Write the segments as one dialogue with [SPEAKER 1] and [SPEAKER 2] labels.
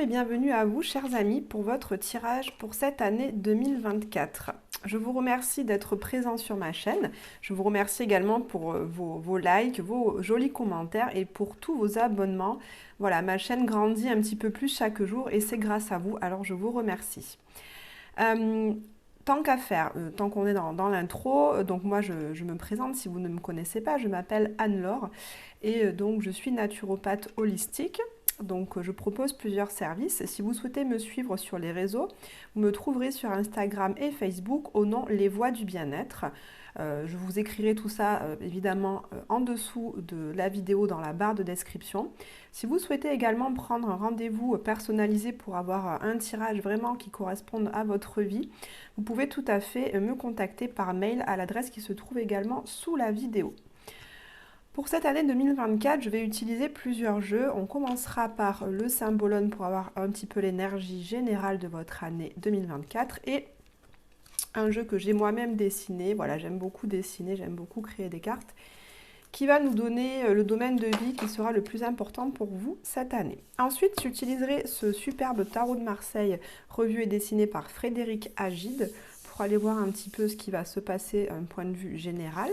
[SPEAKER 1] et bienvenue à vous, chers amis, pour votre tirage pour cette année 2024. Je vous remercie d'être présent sur ma chaîne. Je vous remercie également pour vos likes, vos jolis commentaires et pour tous vos abonnements. Voilà, ma chaîne grandit un petit peu plus chaque jour et c'est grâce à vous, alors je vous remercie. Tant qu'à faire, tant qu'on est dans l'intro, donc moi je me présente si vous ne me connaissez pas, je m'appelle Anne-Laure et donc je suis naturopathe holistique. Donc je propose plusieurs services. Si vous souhaitez me suivre sur les réseaux, vous me trouverez sur Instagram et Facebook au nom Les Voix du Bien-être. Je vous écrirai tout ça évidemment en dessous de la vidéo dans la barre de description. Si vous souhaitez également prendre un rendez-vous personnalisé pour avoir un tirage vraiment qui corresponde à votre vie, vous pouvez tout à fait me contacter par mail à l'adresse qui se trouve également sous la vidéo. Pour cette année 2024, je vais utiliser plusieurs jeux. On commencera par le Symbolone pour avoir un petit peu l'énergie générale de votre année 2024 et un jeu que j'ai moi-même dessiné. Voilà, j'aime beaucoup dessiner, j'aime beaucoup créer des cartes qui va nous donner le domaine de vie qui sera le plus important pour vous cette année. Ensuite, j'utiliserai ce superbe tarot de Marseille revu et dessiné par Frédéric Agide pour aller voir un petit peu ce qui va se passer d'un point de vue général.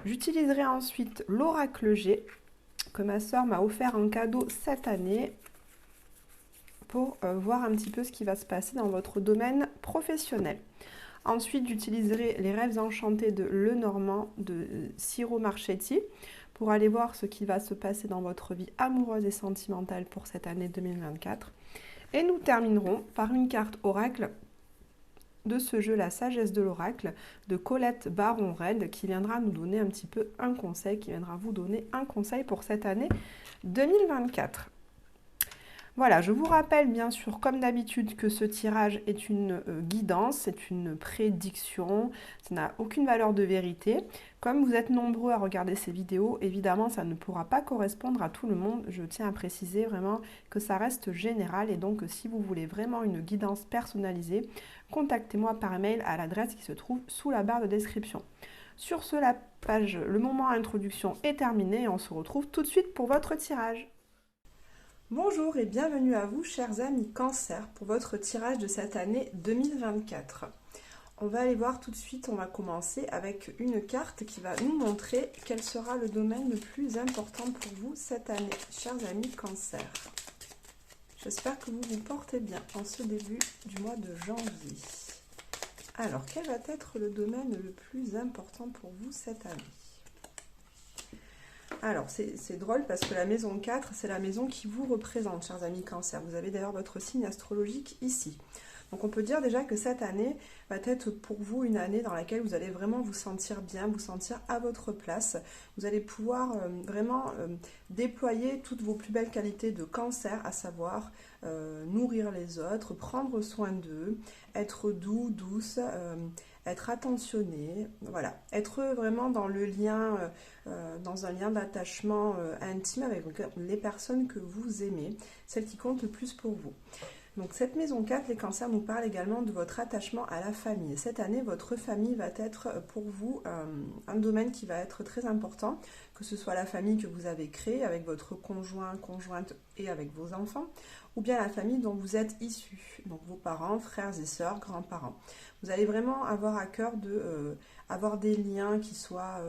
[SPEAKER 1] J'utiliserai ensuite l'oracle G que ma soeur m'a offert en cadeau cette année pour voir un petit peu ce qui va se passer dans votre domaine professionnel. Ensuite, j'utiliserai les rêves enchantés de Lenormand de Ciro Marchetti pour aller voir ce qui va se passer dans votre vie amoureuse et sentimentale pour cette année 2024. Et nous terminerons par une carte oracle de ce jeu, la sagesse de l'oracle, de Colette Baron-Red, qui viendra nous donner un petit peu un conseil, qui viendra vous donner un conseil pour cette année 2024. Voilà, je vous rappelle bien sûr, comme d'habitude, que ce tirage est une guidance, c'est une prédiction, ça n'a aucune valeur de vérité. Comme vous êtes nombreux à regarder ces vidéos, évidemment, ça ne pourra pas correspondre à tout le monde. Je tiens à préciser vraiment que ça reste général et donc si vous voulez vraiment une guidance personnalisée, contactez-moi par mail à l'adresse qui se trouve sous la barre de description. Sur ce, la page, le moment introduction est terminé et on se retrouve tout de suite pour votre tirage. Bonjour et bienvenue à vous, chers amis Cancer, pour votre tirage de cette année 2024. On va aller voir tout de suite, on va commencer avec une carte qui va nous montrer quel sera le domaine le plus important pour vous cette année, chers amis Cancer. J'espère que vous vous portez bien en ce début du mois de janvier. Alors, quel va être le domaine le plus important pour vous cette année ? Alors, c'est drôle parce que la maison 4, c'est la maison qui vous représente, chers amis Cancer. Vous avez d'ailleurs votre signe astrologique ici. Donc, on peut dire déjà que cette année va être pour vous une année dans laquelle vous allez vraiment vous sentir bien, vous sentir à votre place. Vous allez pouvoir vraiment déployer toutes vos plus belles qualités de Cancer, à savoir nourrir les autres, prendre soin d'eux, être doux, douce, être attentionné, voilà, être vraiment dans le lien, dans un lien d'attachement intime avec les personnes que vous aimez, celles qui comptent le plus pour vous. Donc cette maison 4, les cancers, nous parlent également de votre attachement à la famille. Cette année, votre famille va être pour vous un domaine qui va être très important, que ce soit la famille que vous avez créée avec votre conjoint, conjointe et avec vos enfants, ou bien la famille dont vous êtes issus, donc vos parents, frères et sœurs, grands-parents. Vous allez vraiment avoir à cœur avoir des liens qui soient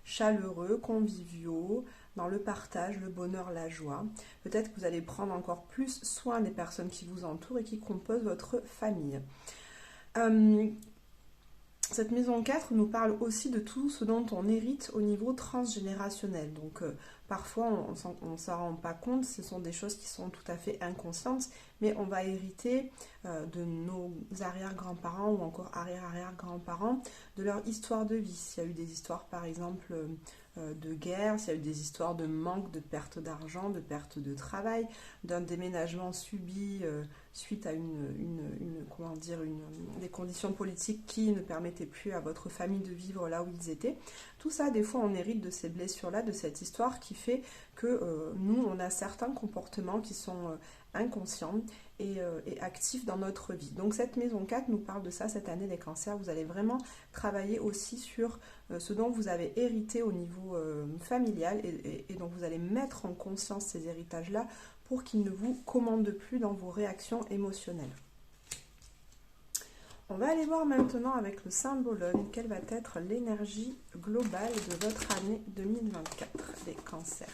[SPEAKER 1] chaleureux, conviviaux, dans le partage, le bonheur, la joie. Peut-être que vous allez prendre encore plus soin des personnes qui vous entourent et qui composent votre famille. Cette maison 4 nous parle aussi de tout ce dont on hérite au niveau transgénérationnel. Donc parfois on ne s'en rend pas compte, ce sont des choses qui sont tout à fait inconscientes, mais on va hériter de nos arrière-grands-parents ou encore arrière-arrière-grands-parents, de leur histoire de vie. S'il y a eu des histoires par exemple de guerre, s'il y a eu des histoires de manque, de perte d'argent, de perte de travail, d'un déménagement subi suite à des conditions politiques qui ne permettaient plus à votre famille de vivre là où ils étaient. Tout ça, des fois, on hérite de ces blessures-là, de cette histoire qui fait que nous, on a certains comportements qui sont inconscients et actifs dans notre vie. Donc cette maison 4 nous parle de ça cette année, les cancers. Vous allez vraiment travailler aussi sur ce dont vous avez hérité au niveau familial et donc vous allez mettre en conscience ces héritages-là pour qu'il ne vous commande plus dans vos réactions émotionnelles. On va aller voir maintenant avec le Symbolone quelle va être l'énergie globale de votre année 2024, les cancers.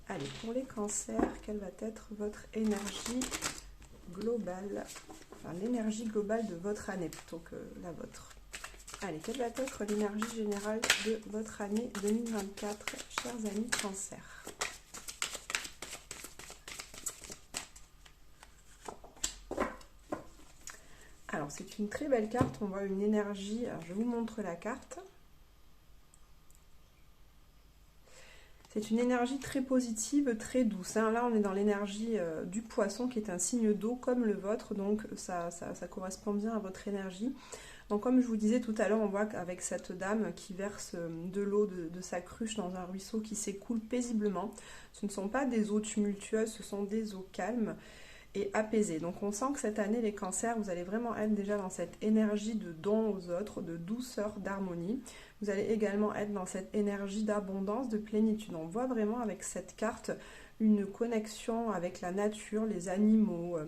[SPEAKER 1] Allez, pour les cancers, quelle va être votre énergie globale, enfin l'énergie globale de votre année plutôt que la vôtre. Allez, quelle va être l'énergie générale de votre année 2024, chers amis cancers? Alors, c'est une très belle carte, on voit une énergie, alors je vous montre la carte. C'est une énergie très positive, très douce. Hein. Là, on est dans l'énergie du poisson qui est un signe d'eau comme le vôtre, donc ça correspond bien à votre énergie. Donc comme je vous disais tout à l'heure, on voit qu'avec cette dame qui verse de l'eau de sa cruche dans un ruisseau qui s'écoule paisiblement, ce ne sont pas des eaux tumultueuses, ce sont des eaux calmes et apaisées. Donc on sent que cette année, les cancers, vous allez vraiment être déjà dans cette énergie de don aux autres, de douceur, d'harmonie. Vous allez également être dans cette énergie d'abondance, de plénitude. On voit vraiment avec cette carte une connexion avec la nature, les animaux.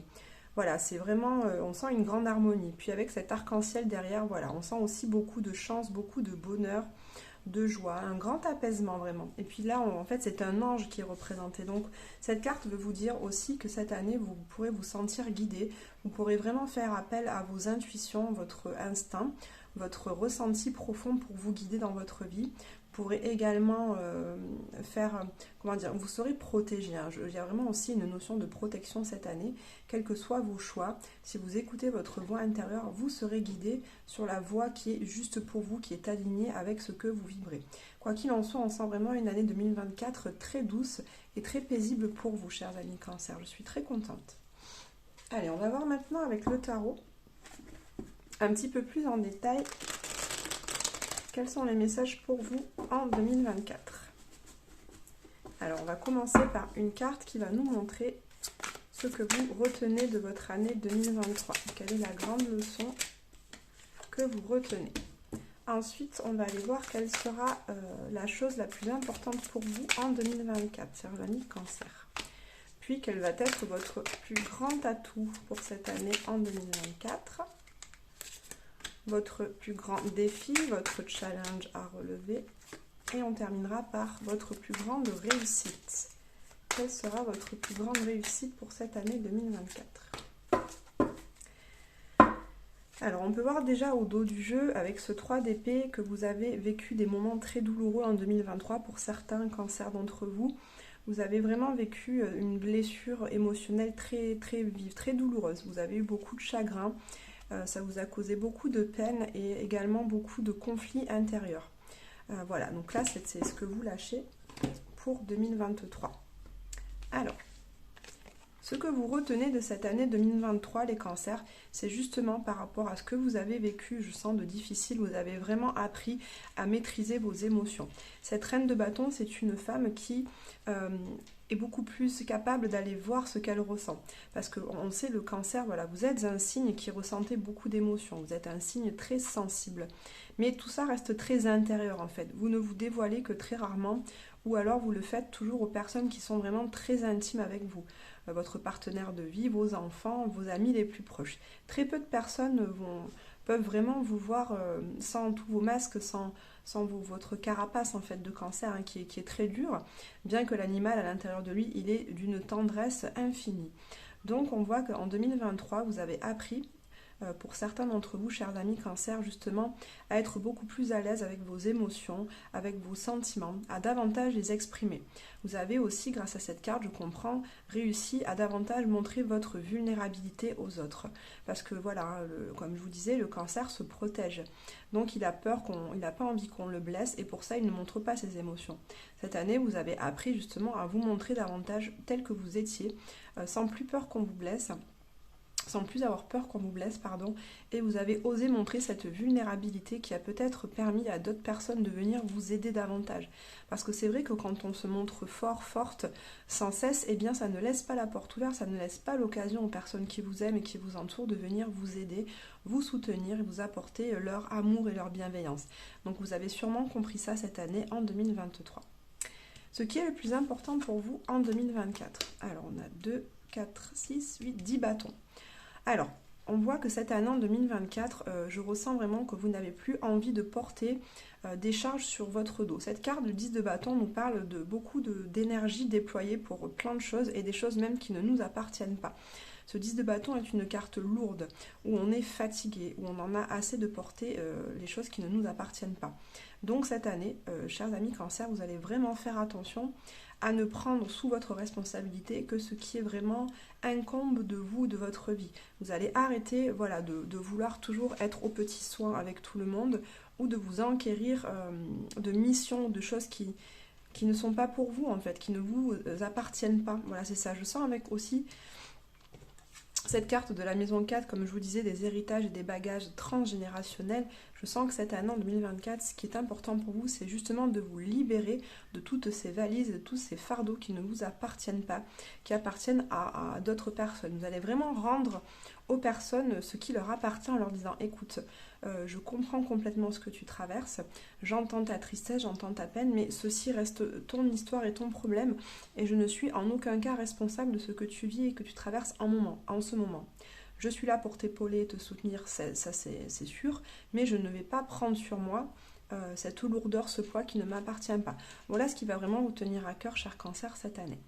[SPEAKER 1] Voilà, c'est vraiment, on sent une grande harmonie. Puis avec cet arc-en-ciel derrière, voilà, on sent aussi beaucoup de chance, beaucoup de bonheur, de joie, un grand apaisement vraiment. Et puis là, en fait, c'est un ange qui est représenté. Donc, cette carte veut vous dire aussi que cette année, vous pourrez vous sentir guidé. Vous pourrez vraiment faire appel à vos intuitions, votre instinct, votre ressenti profond pour vous guider dans votre vie. Vous pourrez également vous serez protégé. Hein. Il y a vraiment aussi une notion de protection cette année, quels que soient vos choix. Si vous écoutez votre voix intérieure, vous serez guidé sur la voie qui est juste pour vous, qui est alignée avec ce que vous vibrez. Quoi qu'il en soit, on sent vraiment une année 2024 très douce et très paisible pour vous, chers amis Cancer. Je suis très contente. Allez, on va voir maintenant avec le tarot, un petit peu plus en détail, quels sont les messages pour vous en 2024. Alors, on va commencer par une carte qui va nous montrer ce que vous retenez de votre année 2023. Quelle est la grande leçon que vous retenez? Ensuite, on va aller voir quelle sera la chose la plus importante pour vous en 2024, chers amis Cancer. Puis, quel va être votre plus grand atout pour cette année en 2024? Votre plus grand défi, votre challenge à relever. Et on terminera par votre plus grande réussite. Quelle sera votre plus grande réussite pour cette année 2024? Alors, on peut voir déjà au dos du jeu, avec ce 3 d'épée, que vous avez vécu des moments très douloureux en 2023 pour certains cancers d'entre vous. Vous avez vraiment vécu une blessure émotionnelle très, très vive, très douloureuse. Vous avez eu beaucoup de chagrin. Ça vous a causé beaucoup de peine et également beaucoup de conflits intérieurs. Voilà, donc là, c'est ce que vous lâchez pour 2023. Alors, ce que vous retenez de cette année 2023, les cancers, c'est justement par rapport à ce que vous avez vécu, je sens, de difficile. Vous avez vraiment appris à maîtriser vos émotions. Cette reine de bâton, c'est une femme qui est beaucoup plus capable d'aller voir ce qu'elle ressent. Parce qu'on sait, le cancer, voilà, vous êtes un signe qui ressentez beaucoup d'émotions. Vous êtes un signe très sensible. Mais tout ça reste très intérieur, en fait. Vous ne vous dévoilez que très rarement, ou alors vous le faites toujours aux personnes qui sont vraiment très intimes avec vous. Votre partenaire de vie, vos enfants, vos amis les plus proches. Très peu de personnes peuvent vraiment vous voir sans tous vos masques, sans votre carapace en fait de cancer hein, qui est très dur, bien que l'animal à l'intérieur de lui, il est d'une tendresse infinie. Donc on voit qu'en 2023, vous avez appris, pour certains d'entre vous, chers amis Cancer, justement, à être beaucoup plus à l'aise avec vos émotions, avec vos sentiments, à davantage les exprimer. Vous avez aussi, grâce à cette carte, je comprends, réussi à davantage montrer votre vulnérabilité aux autres. Parce que voilà, comme je vous disais, le Cancer se protège. Donc il a peur, il n'a pas envie qu'on le blesse et pour ça il ne montre pas ses émotions. Cette année, vous avez appris justement à vous montrer davantage tel que vous étiez, sans plus peur qu'on vous blesse. Sans plus avoir peur qu'on vous blesse, et vous avez osé montrer cette vulnérabilité qui a peut-être permis à d'autres personnes de venir vous aider davantage. Parce que c'est vrai que quand on se montre fort, forte, sans cesse, eh bien ça ne laisse pas la porte ouverte, ça ne laisse pas l'occasion aux personnes qui vous aiment et qui vous entourent de venir vous aider, vous soutenir et vous apporter leur amour et leur bienveillance. Donc vous avez sûrement compris ça cette année en 2023. Ce qui est le plus important pour vous en 2024. Alors, on a 2, 4, 6, 8, 10 bâtons. Alors, on voit que cette année en 2024, je ressens vraiment que vous n'avez plus envie de porter des charges sur votre dos. Cette carte du 10 de bâton nous parle de beaucoup d'énergie déployée pour plein de choses et des choses même qui ne nous appartiennent pas. Ce 10 de bâton est une carte lourde, où on est fatigué, où on en a assez de porter les choses qui ne nous appartiennent pas. Donc cette année, chers amis Cancer, vous allez vraiment faire attention à ne prendre sous votre responsabilité que ce qui est vraiment incombe de vous, de votre vie. Vous allez arrêter voilà, de vouloir toujours être aux petits soins avec tout le monde ou de vous enquérir de missions, de choses qui ne sont pas pour vous en fait, qui ne vous appartiennent pas. Voilà, c'est ça. Je sens avec aussi cette carte de la maison 4, comme je vous disais, des héritages et des bagages transgénérationnels. Je sens que cette année en 2024, ce qui est important pour vous, c'est justement de vous libérer de toutes ces valises, de tous ces fardeaux qui ne vous appartiennent pas, qui appartiennent à d'autres personnes. Vous allez vraiment rendre aux personnes ce qui leur appartient en leur disant « Écoute, je comprends complètement ce que tu traverses, j'entends ta tristesse, j'entends ta peine, mais ceci reste ton histoire et ton problème et je ne suis en aucun cas responsable de ce que tu vis et que tu traverses en ce moment. Je suis là pour t'épauler et te soutenir, ça c'est sûr, mais je ne vais pas prendre sur moi cette lourdeur, ce poids qui ne m'appartient pas. » Voilà ce qui va vraiment vous tenir à cœur, cher Cancer, cette année.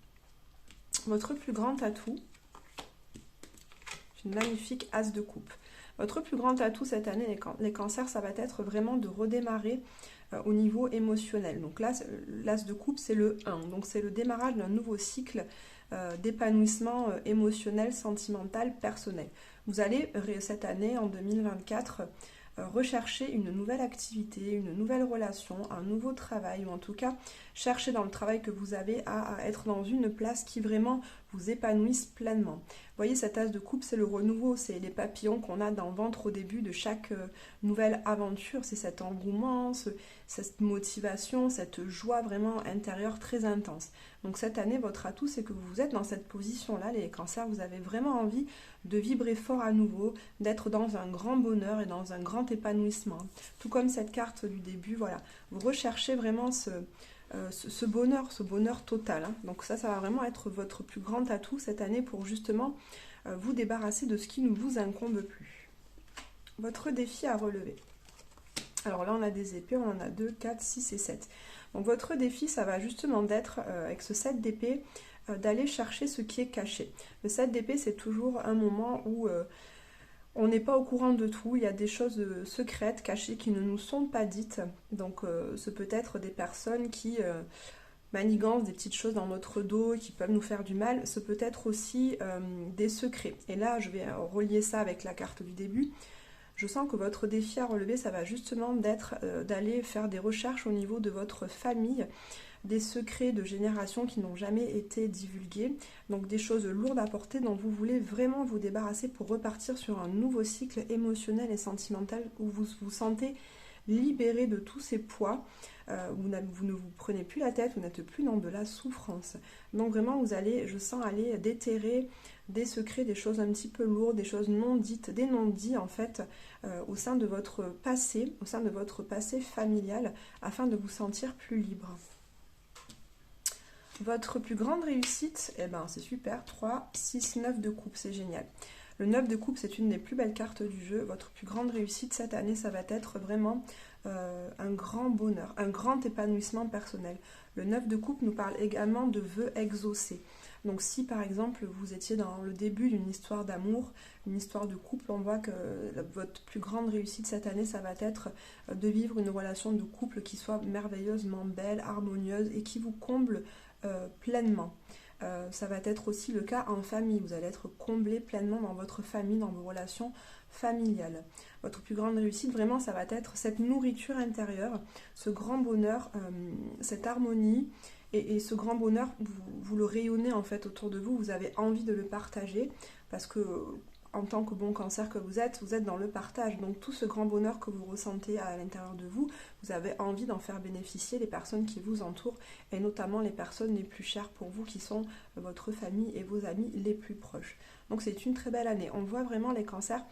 [SPEAKER 1] Votre plus grand atout, une magnifique as de coupe. Votre plus grand atout cette année, les cancers, ça va être vraiment de redémarrer au niveau émotionnel. Donc là, l'as de coupe, c'est le 1. Donc c'est le démarrage d'un nouveau cycle d'épanouissement émotionnel, sentimental, personnel. Vous allez, cette année, en 2024, rechercher une nouvelle activité, une nouvelle relation, un nouveau travail, ou en tout cas, chercher dans le travail que vous avez à être dans une place qui vraiment vous épanouisse pleinement. Vous voyez, cet as de coupe, c'est le renouveau, c'est les papillons qu'on a dans le ventre au début de chaque nouvelle aventure, c'est cet engouement, cette motivation, cette joie vraiment intérieure très intense. Donc cette année, votre atout, c'est que vous êtes dans cette position-là, les cancers, vous avez vraiment envie de vibrer fort à nouveau, d'être dans un grand bonheur et dans un grand épanouissement. Tout comme cette carte du début, voilà, vous recherchez vraiment ce bonheur total. Hein. Donc ça va vraiment être votre plus grand atout cette année pour justement vous débarrasser de ce qui ne vous incombe plus. Votre défi à relever. Alors là, on a des épées, on en a 2, 4, 6 et 7. Donc votre défi, ça va justement d'être, avec ce 7 d'épée, d'aller chercher ce qui est caché. Le 7 d'épée, c'est toujours un moment où on n'est pas au courant de tout, il y a des choses secrètes, cachées, qui ne nous sont pas dites. Donc ce peut être des personnes qui manigancent des petites choses dans notre dos, qui peuvent nous faire du mal. Ce peut être aussi des secrets. Et là, je vais relier ça avec la carte du début. Je sens que votre défi à relever, ça va justement d'être d'aller faire des recherches au niveau de votre famille, des secrets de génération qui n'ont jamais été divulgués, donc des choses lourdes à porter dont vous voulez vraiment vous débarrasser pour repartir sur un nouveau cycle émotionnel et sentimental où vous vous sentez libéré de tous ces poids, vous ne vous prenez plus la tête, vous n'êtes plus dans de la souffrance. Donc vraiment, vous allez, je sens, aller déterrer des secrets, des choses un petit peu lourdes, des choses non dites, des non-dits en fait, au sein de votre passé familial, afin de vous sentir plus libre. Votre plus grande réussite, eh ben c'est super, 3, 6, 9 de coupe, c'est génial. Le 9 de coupe, c'est une des plus belles cartes du jeu. Votre plus grande réussite cette année, ça va être vraiment un grand bonheur, un grand épanouissement personnel. Le 9 de coupe nous parle également de vœux exaucés. Donc si par exemple vous étiez dans le début d'une histoire d'amour, une histoire de couple, on voit que votre plus grande réussite cette année, ça va être de vivre une relation de couple qui soit merveilleusement belle, harmonieuse et qui vous comble pleinement. Ça va être aussi le cas en famille. Vous allez être comblé pleinement dans votre famille, dans vos relations familiales. Votre plus grande réussite, vraiment, ça va être cette nourriture intérieure, ce grand bonheur, cette harmonie. Et ce grand bonheur, vous le rayonnez en fait autour de vous. Vous avez envie de le partager parce que en tant que bon cancer que vous êtes dans le partage. Donc tout ce grand bonheur que vous ressentez à l'intérieur de vous, vous avez envie d'en faire bénéficier les personnes qui vous entourent et notamment les personnes les plus chères pour vous qui sont votre famille et vos amis les plus proches. Donc c'est une très belle année. On voit vraiment les cancers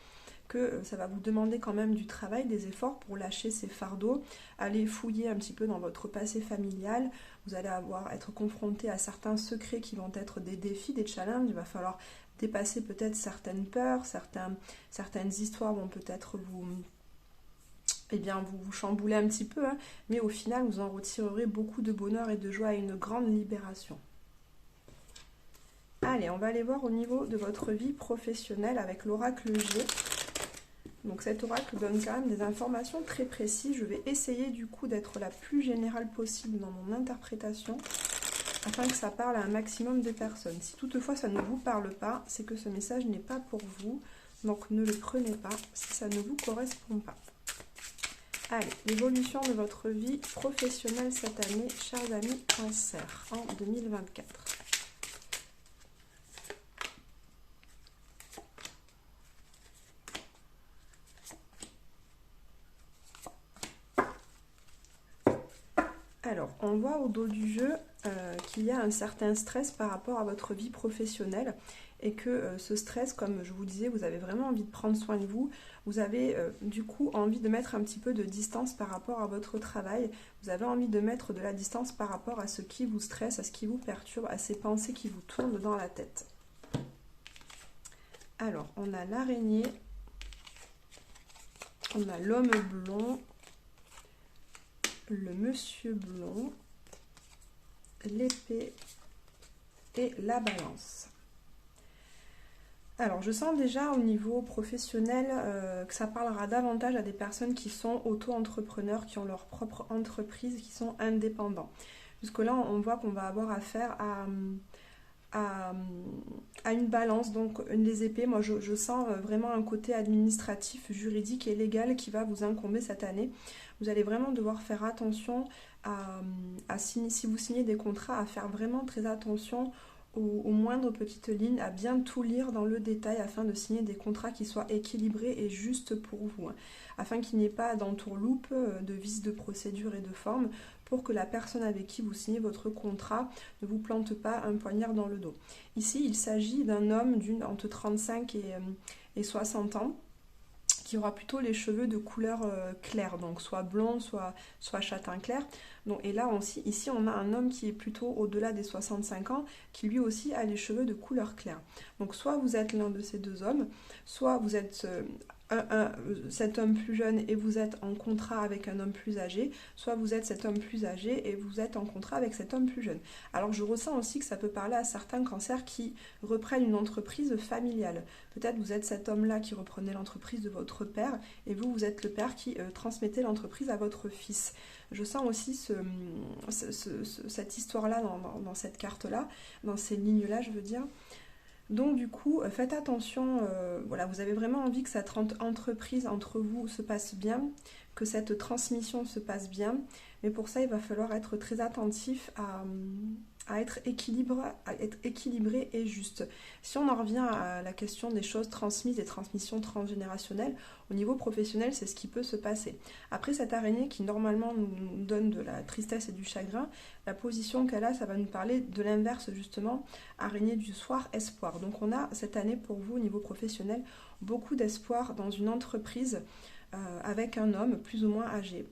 [SPEAKER 1] que ça va vous demander quand même du travail, des efforts pour lâcher ces fardeaux, aller fouiller un petit peu dans votre passé familial. Vous allez être confronté à certains secrets qui vont être des défis, des challenges. Il va falloir dépasser peut-être certaines peurs, certaines histoires vont peut-être vous chambouler un petit peu, hein, mais au final, vous en retirerez beaucoup de bonheur et de joie et une grande libération. Allez, on va aller voir au niveau de votre vie professionnelle avec l'oracle G. Donc cet oracle donne quand même des informations très précises. Je vais essayer du coup d'être la plus générale possible dans mon interprétation afin que ça parle à un maximum de personnes. Si toutefois ça ne vous parle pas, c'est que ce message n'est pas pour vous. Donc ne le prenez pas si ça ne vous correspond pas. Allez, l'évolution de votre vie professionnelle cette année, chers amis Cancer, en 2024. Alors, on voit au dos du jeu qu'il y a un certain stress par rapport à votre vie professionnelle et que ce stress, comme je vous disais, vous avez vraiment envie de prendre soin de vous. Vous avez du coup envie de mettre un petit peu de distance par rapport à votre travail. Vous avez envie de mettre de la distance par rapport à ce qui vous stresse, à ce qui vous perturbe, à ces pensées qui vous tournent dans la tête. Alors, on a l'araignée, on a l'homme blond, le monsieur blond, l'épée et la balance. Alors, je sens déjà au niveau professionnel que ça parlera davantage à des personnes qui sont auto-entrepreneurs, qui ont leur propre entreprise, qui sont indépendants. Jusque-là, on voit qu'on va avoir affaire à une balance, donc les épées. Moi, je sens vraiment un côté administratif, juridique et légal qui va vous incomber cette année. Vous allez vraiment devoir faire attention si vous signez des contrats, à faire vraiment très attention aux moindres petites lignes, à bien tout lire dans le détail afin de signer des contrats qui soient équilibrés et justes pour vous, hein, afin qu'il n'y ait pas d'entourloupe, de vices de procédure et de forme, pour que la personne avec qui vous signez votre contrat ne vous plante pas un poignard dans le dos. Ici, il s'agit d'un homme entre 35 et 60 ans, qui aura plutôt les cheveux de couleur claire, donc soit blond, soit châtain clair. Donc, et là, ici, on a un homme qui est plutôt au-delà des 65 ans, qui lui aussi a les cheveux de couleur claire. Donc, soit vous êtes l'un de ces deux hommes, soit vous êtes cet homme plus jeune et vous êtes en contrat avec un homme plus âgé, soit vous êtes cet homme plus âgé et vous êtes en contrat avec cet homme plus jeune. Alors je ressens aussi que ça peut parler à certains cancers qui reprennent une entreprise familiale. Peut-être vous êtes cet homme-là qui reprenait l'entreprise de votre père et vous êtes le père qui transmettait l'entreprise à votre fils. Je sens aussi cette histoire-là dans cette carte-là, dans ces lignes-là, je veux dire. Donc du coup, faites attention, voilà, vous avez vraiment envie que cette entreprise entre vous se passe bien, que cette transmission se passe bien, mais pour ça, il va falloir être très attentif à être équilibré et juste. Si on en revient à la question des choses transmises, des transmissions transgénérationnelles, au niveau professionnel, c'est ce qui peut se passer. Après, cette araignée qui normalement nous donne de la tristesse et du chagrin, la position qu'elle a, ça va nous parler de l'inverse justement, araignée du soir, espoir. Donc on a cette année pour vous au niveau professionnel beaucoup d'espoir dans une entreprise avec un homme plus ou moins âgé.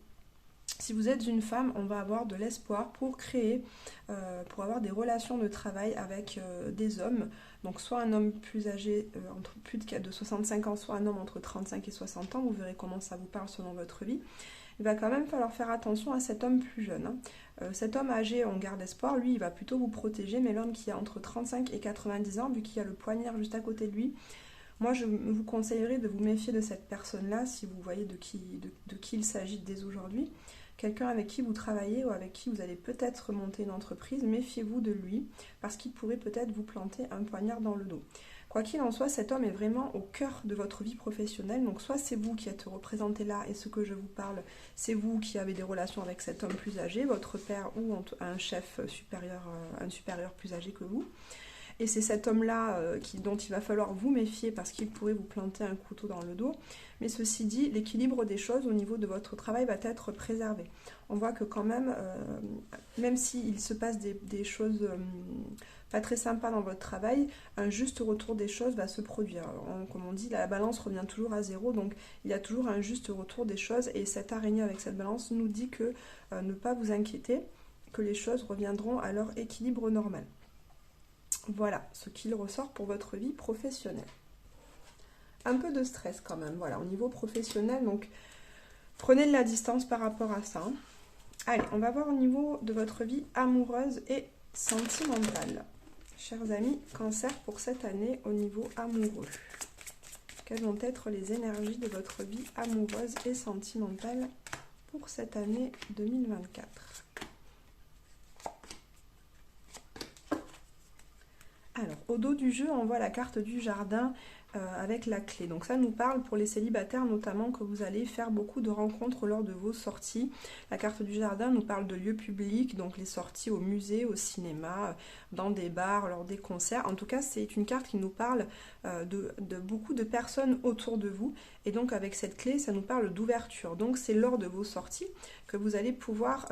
[SPEAKER 1] Si vous êtes une femme, on va avoir de l'espoir pour pour avoir des relations de travail avec des hommes. Donc soit un homme plus âgé, entre plus de 65 ans, soit un homme entre 35 et 60 ans. Vous verrez comment ça vous parle selon votre vie. Il va quand même falloir faire attention à cet homme plus jeune, hein. Cet homme âgé, on garde espoir, lui, il va plutôt vous protéger. Mais l'homme qui a entre 35 et 90 ans, vu qu'il y a le poignard juste à côté de lui, moi, je vous conseillerais de vous méfier de cette personne-là si vous voyez de qui il s'agit dès aujourd'hui. Quelqu'un avec qui vous travaillez ou avec qui vous allez peut-être monter une entreprise, méfiez-vous de lui parce qu'il pourrait peut-être vous planter un poignard dans le dos. Quoi qu'il en soit, cet homme est vraiment au cœur de votre vie professionnelle. Donc soit c'est vous qui êtes représenté là et ce que je vous parle, c'est vous qui avez des relations avec cet homme plus âgé, votre père ou un chef supérieur, un supérieur plus âgé que vous. et c'est cet homme-là dont il va falloir vous méfier parce qu'il pourrait vous planter un couteau dans le dos. Mais ceci dit, l'équilibre des choses au niveau de votre travail va être préservé. On voit que quand même, même s'il se passe des choses pas très sympas dans votre travail, un juste retour des choses va se produire. Comme on dit, la balance revient toujours à zéro, donc il y a toujours un juste retour des choses, et cette araignée avec cette balance nous dit que ne pas vous inquiéter, que les choses reviendront à leur équilibre normal. Voilà ce qu'il ressort pour votre vie professionnelle. Un peu de stress quand même, voilà, au niveau professionnel, donc prenez de la distance par rapport à ça. Allez, on va voir au niveau de votre vie amoureuse et sentimentale. Chers amis, Cancer pour cette année au niveau amoureux. Quelles vont être les énergies de votre vie amoureuse et sentimentale pour cette année 2024? Alors, au dos du jeu, on voit la carte du jardin avec la clé. Donc ça nous parle pour les célibataires notamment que vous allez faire beaucoup de rencontres lors de vos sorties. La carte du jardin nous parle de lieux publics, donc les sorties au musée, au cinéma, dans des bars, lors des concerts. En tout cas, c'est une carte qui nous parle de beaucoup de personnes autour de vous. Et donc avec cette clé, ça nous parle d'ouverture. Donc c'est lors de vos sorties que vous allez pouvoir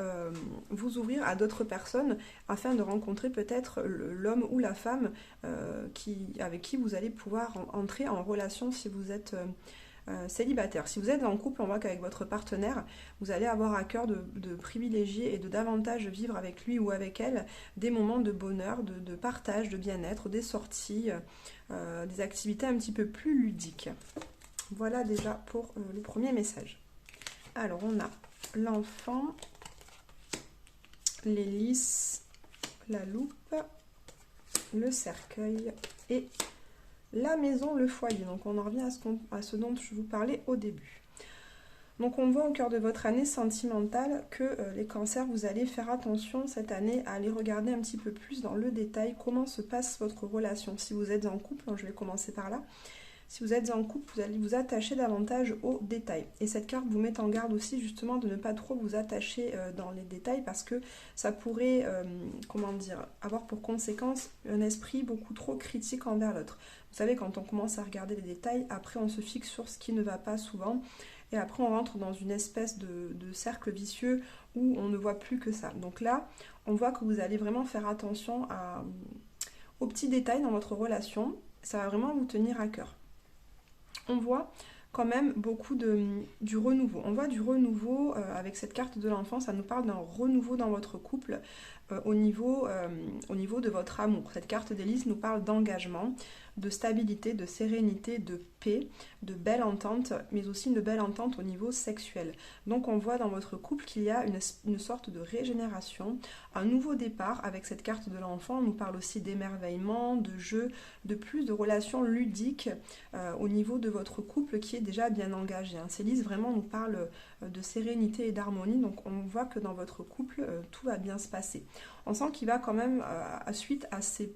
[SPEAKER 1] vous ouvrir à d'autres personnes afin de rencontrer peut-être l'homme ou la femme avec qui vous allez pouvoir entrer en relation si vous êtes célibataire. Si vous êtes en couple, on voit qu'avec votre partenaire, vous allez avoir à cœur de privilégier et de davantage vivre avec lui ou avec elle des moments de bonheur, de partage, de bien-être, des sorties, des activités un petit peu plus ludiques. Voilà déjà pour le premier message. Alors on a l'enfant, l'hélice, la loupe, le cercueil et la maison, le foyer. Donc on en revient à ce dont je vous parlais au début. Donc on voit au cœur de votre année sentimentale que les cancers, vous allez faire attention cette année à aller regarder un petit peu plus dans le détail comment se passe votre relation. Si vous êtes en couple, je vais commencer par là. Si vous êtes en couple, vous allez vous attacher davantage aux détails. Et cette carte vous met en garde aussi justement de ne pas trop vous attacher dans les détails parce que ça pourrait, avoir pour conséquence un esprit beaucoup trop critique envers l'autre. Vous savez, quand on commence à regarder les détails, après on se fixe sur ce qui ne va pas souvent. Et après on rentre dans une espèce de cercle vicieux où on ne voit plus que ça. Donc là, on voit que vous allez vraiment faire attention aux petits détails dans votre relation. Ça va vraiment vous tenir à cœur. On voit quand même beaucoup du renouveau. On voit du renouveau avec cette carte de l'enfant, ça nous parle d'un renouveau dans votre couple au niveau de votre amour. Cette carte d'hélice nous parle d'engagement, de stabilité, de sérénité, de paix, de belle entente, mais aussi une belle entente au niveau sexuel. Donc on voit dans votre couple qu'il y a une sorte de régénération, un nouveau départ avec cette carte de l'enfant. On nous parle aussi d'émerveillement, de jeu, de plus de relations ludiques au niveau de votre couple qui est déjà bien engagé. Célice vraiment nous parle de sérénité et d'harmonie, donc on voit que dans votre couple, tout va bien se passer. On sent qu'il va quand même, suite à ces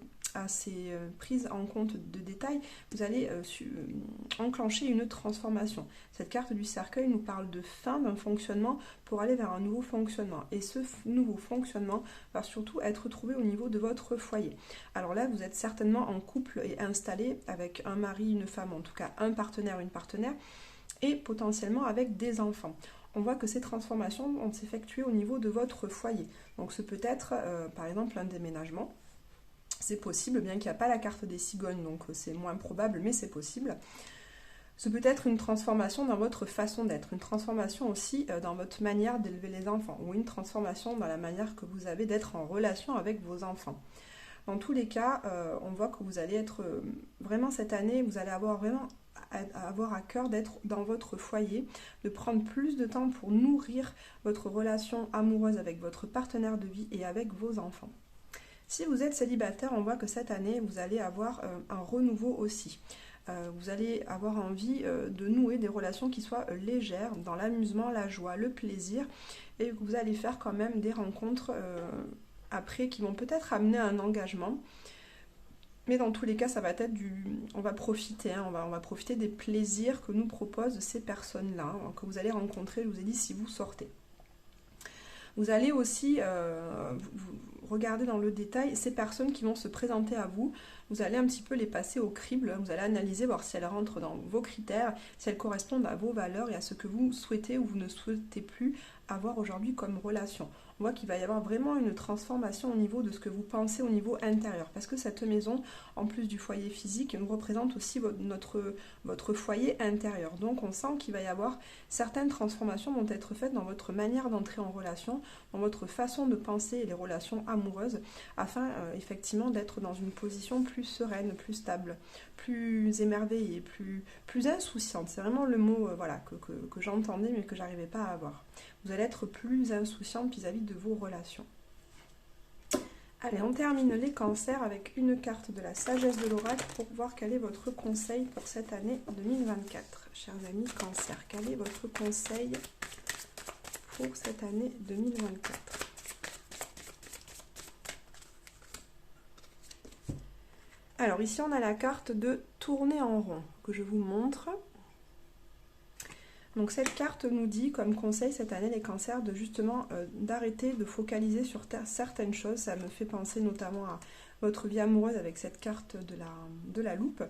[SPEAKER 1] prises en compte de détails, vous allez enclencher une transformation. Cette carte du cercueil nous parle de fin d'un fonctionnement pour aller vers un nouveau fonctionnement. Et ce nouveau fonctionnement va surtout être trouvé au niveau de votre foyer. Alors là, vous êtes certainement en couple et installé avec un mari, une femme, en tout cas un partenaire, une partenaire, et potentiellement avec des enfants. On voit que ces transformations vont s'effectuer au niveau de votre foyer. Donc ce peut être par exemple un déménagement. C'est possible, bien qu'il n'y a pas la carte des cigognes, donc c'est moins probable, mais c'est possible. Ce peut être une transformation dans votre façon d'être, une transformation aussi dans votre manière d'élever les enfants, ou une transformation dans la manière que vous avez d'être en relation avec vos enfants. Dans tous les cas, on voit que vous allez être vraiment cette année, vous allez avoir vraiment à cœur d'être dans votre foyer, de prendre plus de temps pour nourrir votre relation amoureuse avec votre partenaire de vie et avec vos enfants. Si vous êtes célibataire, on voit que cette année, vous allez avoir un renouveau aussi. Vous allez avoir envie de nouer des relations qui soient légères, dans l'amusement, la joie, le plaisir, et vous allez faire quand même des rencontres après qui vont peut-être amener à un engagement. Mais dans tous les cas, ça va être on va profiter, on va profiter des plaisirs que nous proposent ces personnes-là, que vous allez rencontrer, je vous ai dit, si vous sortez. Vous allez aussi regarder dans le détail ces personnes qui vont se présenter à vous. Vous allez un petit peu les passer au crible, vous allez analyser, voir si elles rentrent dans vos critères, si elles correspondent à vos valeurs et à ce que vous souhaitez ou vous ne souhaitez plus avoir aujourd'hui comme relation. On voit qu'il va y avoir vraiment une transformation au niveau de ce que vous pensez au niveau intérieur. Parce que cette maison, en plus du foyer physique, nous représente aussi votre foyer intérieur. Donc on sent qu'il va y avoir certaines transformations vont être faites dans votre manière d'entrer en relation, dans votre façon de penser et les relations amoureuses, afin effectivement d'être dans une position plus sereine, plus stable, plus émerveillée, plus insouciante. C'est vraiment le mot voilà, que j'entendais mais que j'arrivais pas à avoir. Vous allez être plus insouciante vis-à-vis de vos relations. Allez, on termine les cancers avec une carte de la sagesse de l'oracle pour voir quel est votre conseil pour cette année 2024. Chers amis cancers, quel est votre conseil pour cette année 2024? Alors ici on a la carte de tourner en rond que je vous montre. Donc cette carte nous dit comme conseil cette année les cancers de justement d'arrêter de focaliser sur certaines choses. Ça me fait penser notamment à votre vie amoureuse avec cette carte de la loupe.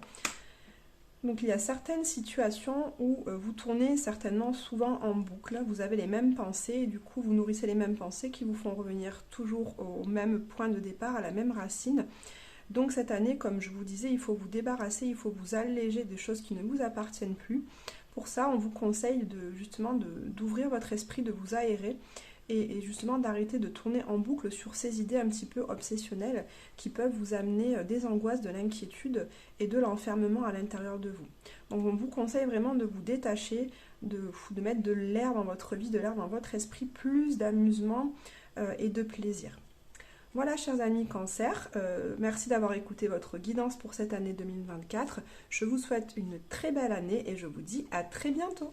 [SPEAKER 1] Donc il y a certaines situations où vous tournez certainement souvent en boucle, vous avez les mêmes pensées et du coup vous nourrissez les mêmes pensées qui vous font revenir toujours au même point de départ, à la même racine. Donc cette année, comme je vous disais, il faut vous débarrasser, il faut vous alléger des choses qui ne vous appartiennent plus. Pour ça, on vous conseille justement d'ouvrir votre esprit, de vous aérer et justement d'arrêter de tourner en boucle sur ces idées un petit peu obsessionnelles qui peuvent vous amener des angoisses, de l'inquiétude et de l'enfermement à l'intérieur de vous. Donc on vous conseille vraiment de vous détacher, de mettre de l'air dans votre vie, de l'air dans votre esprit, plus d'amusement et de plaisir. Voilà chers amis Cancer, merci d'avoir écouté votre guidance pour cette année 2024. Je vous souhaite une très belle année et je vous dis à très bientôt.